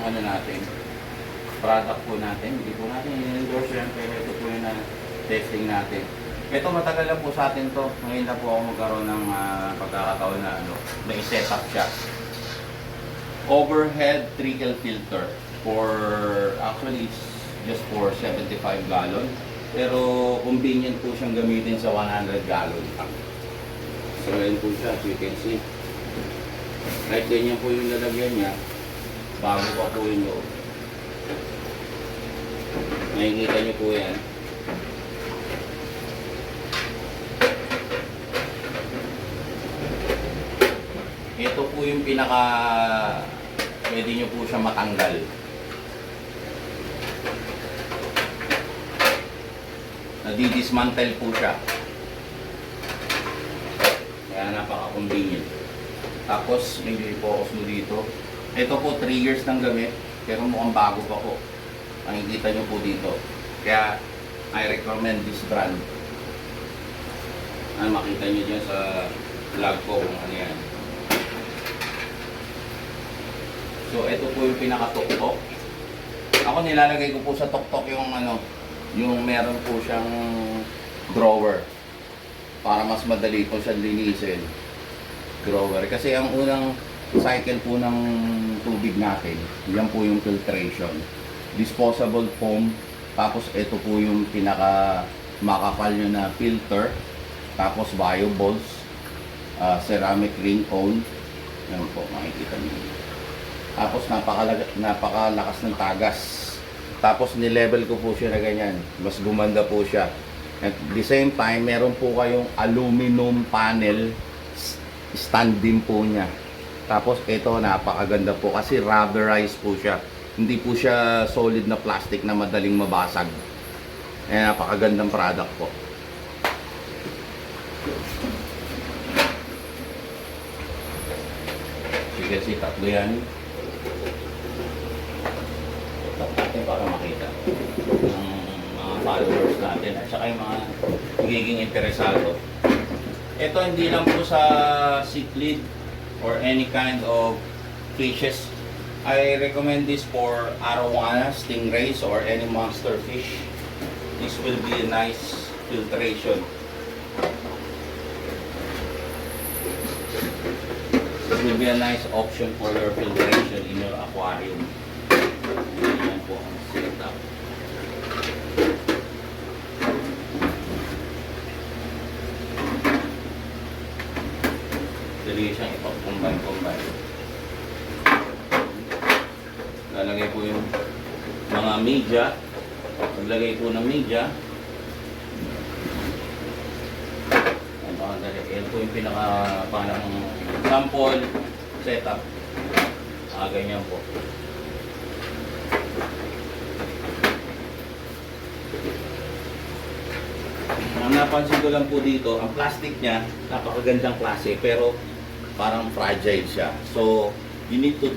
yung ano natin, product po natin. Hindi po natin i-endorse yan, pero ito po yung testing natin. Ito matagal na po sa atin to. Ngayon na po ako magkaroon ng pagkakataon na may set up siya. Overhead trickle filter for actually just for 75 gallon. Pero convenient po siyang gamitin sa 100 gallon tank. So ayan po siya, as you can see. Kahit ganyan po yung lalagyan niya, bago pa po yung loob. Nakikita niyo po yan. Ito po yung pinaka pwede nyo po siya matanggal. Nadi-dismantle po siya. Kaya napaka-convenient. Tapos medyo i-focus mo dito. Ito po 3 years nang gamit, pero mukhang bago pa po. Makikita nyo po dito. Kaya I recommend this brand. Makita nyo dyan sa vlog ko kung ano yan. So ito po yung pinaka-tuktok. Ako nilalagay ko po sa tuktok yung yung meron po siyang drawer para mas madali po siyang linisin. Drawer. Kasi ang unang cycle po ng tubig natin, yan po yung filtration. Disposable foam, tapos ito po yung pinaka makapal nyo na filter, tapos bio balls, ceramic ring cone. Yan po, makikita nyo. Tapos napakalakas ng tagas. Tapos ni-level ko po siya na ganyan. Mas gumanda po siya. At the same time, meron po kayong aluminum panel stand din po niya. Tapos ito napakaganda po kasi rubberized po siya. Hindi po siya solid na plastic na madaling mabasag. Napakagandang product po. Sige, tatlo yan. Natin para makita ng mga followers natin at saka yung mga magiging interesado. Ito hindi lang po sa cichlid or any kind of fishes. I recommend this for arowana, stingrays, or any monster fish. This will be a nice filtration. This will be a nice option for your filtration in your aquarium. Ayan po ang setup. Dali siyang ipag-combine. Lalagay po yung mga media. Paglagay po ng media, yan po yung pinaka parang sample setup. Ganyan po. Ang napansin ko lang po dito, ang plastic niya, napakagandang klase, pero parang fragile siya. So, you need to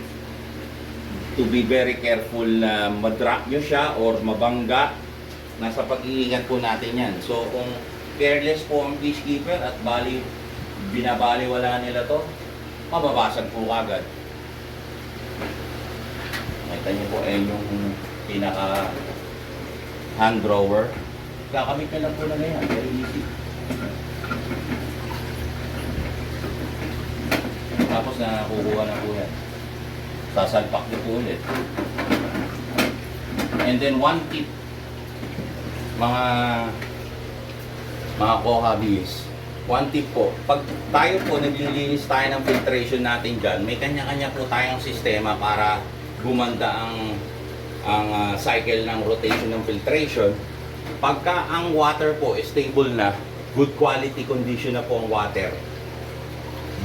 be very careful na ma-drop nyo siya or mabangga. Nasa pag-iingat po natin yan. So, kung careless po ang fish keeper at binabaliwala nila to, mababasag po agad. Nakita nyo po yung pinaka hand drawer. Kakamit na lang po na ganyan. Very easy. Tapos nakukuha na po yan. Sasalpak niyo po ulit. And then one tip, mga Koha bees. One tip po, pag tayo po naglilinis tayo ng filtration natin dyan, may kanya-kanya po tayong sistema para gumanda ang cycle ng rotation ng filtration. Pagka ang water po stable na, good quality condition na po ang water,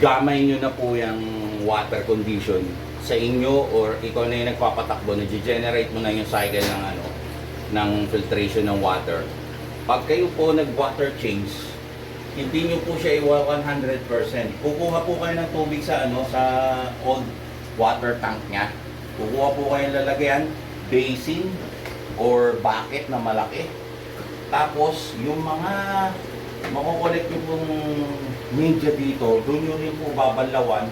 gamay nyo na po yung water condition sa inyo or ikaw na yung nagpapatakbo, nag-generate mo na yung cycle ng filtration ng water. Pag kayo po nag-water change, hindi nyo po siya 100%. Kukuha po kayo ng tubig sa old water tank nya. Kukuha po kayo ng lalagyan, basin or bucket na malaki. Tapos yung mga makukolect nyo pong media dito, doon nyo rin po babalawan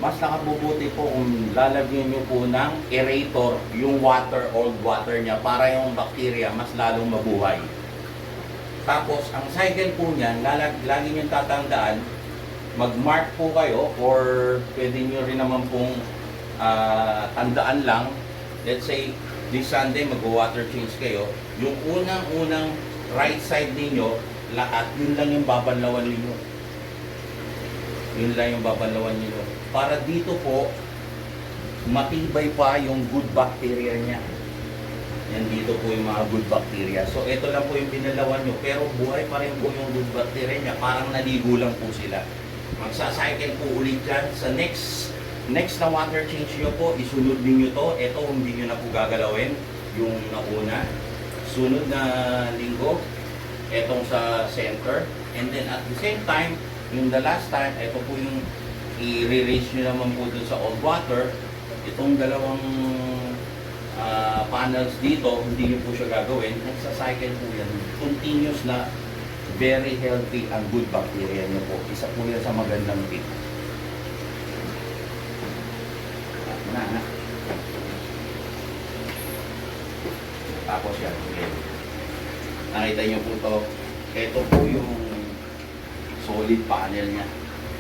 mas nakabubuti po kung lalagyan nyo po ng aerator yung water, old water niya, para yung bacteria mas lalong mabuhay. Tapos, ang cycle po niyan, lagi nyo tatandaan, mag-mark po kayo or pwede nyo rin naman pong tandaan lang. Let's say, this Sunday mag-water change kayo. Yung unang-unang right side ninyo, lahat, yun lang yung babanlawan ninyo. Yun lang yung babanlawan ninyo. Para dito po, matibay pa yung good bacteria niya. Yan dito po yung mga good bacteria. So, ito lang po yung binalawan nyo. Pero buhay pa rin po yung good bacteria niya. Parang naligo lang po sila. Magsa-cycle po ulit yan. Sa next na water change nyo po, isunod ninyo to. Ito, hindi nyo na po gagalawin. Yung nauna. Sunod na linggo, etong sa center. And then at the same time, yung the last time, ito po yung i-re-raise nyo naman po dun sa old water. Itong dalawang panels dito, hindi nyo po siya gagawin. Nagsa-cycle po yan. Continuous na very healthy ang good bacteria nyo po. Isa po yan sa magandang tip. Tapos yan. Okay. Nakita nyo po to. Ito po yung solid panel niya.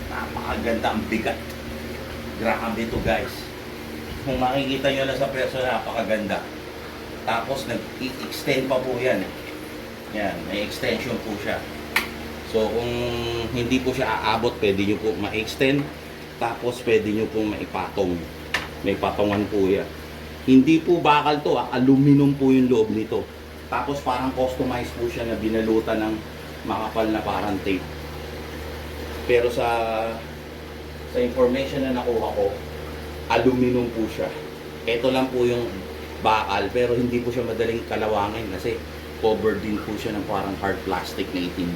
Napakaganda, ang bigat. Grabe to guys. Kung makikita nyo lang sa person, napakaganda. Tapos nag-extend pa po yan. Yan, may extension po siya. So kung hindi po siya aabot, pwede nyo po ma-extend. Tapos pwede nyo po maipatong. May patongan po yan. Hindi po bakal to, aluminum po yung loob nito. Tapos parang customized po siya na binalutan ng makapal na parang tape. Pero sa information na nakuha ko, aluminum po siya. Ito lang po yung bakal, pero hindi po siya madaling kalawangin kasi covered din po siya ng parang hard plastic na itim.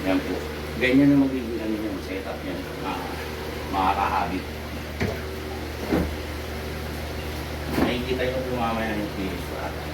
Yan po. Ganyan na magiging yung setup niya. Makakahabit. Nakikita nyo po mamaya yung finish product.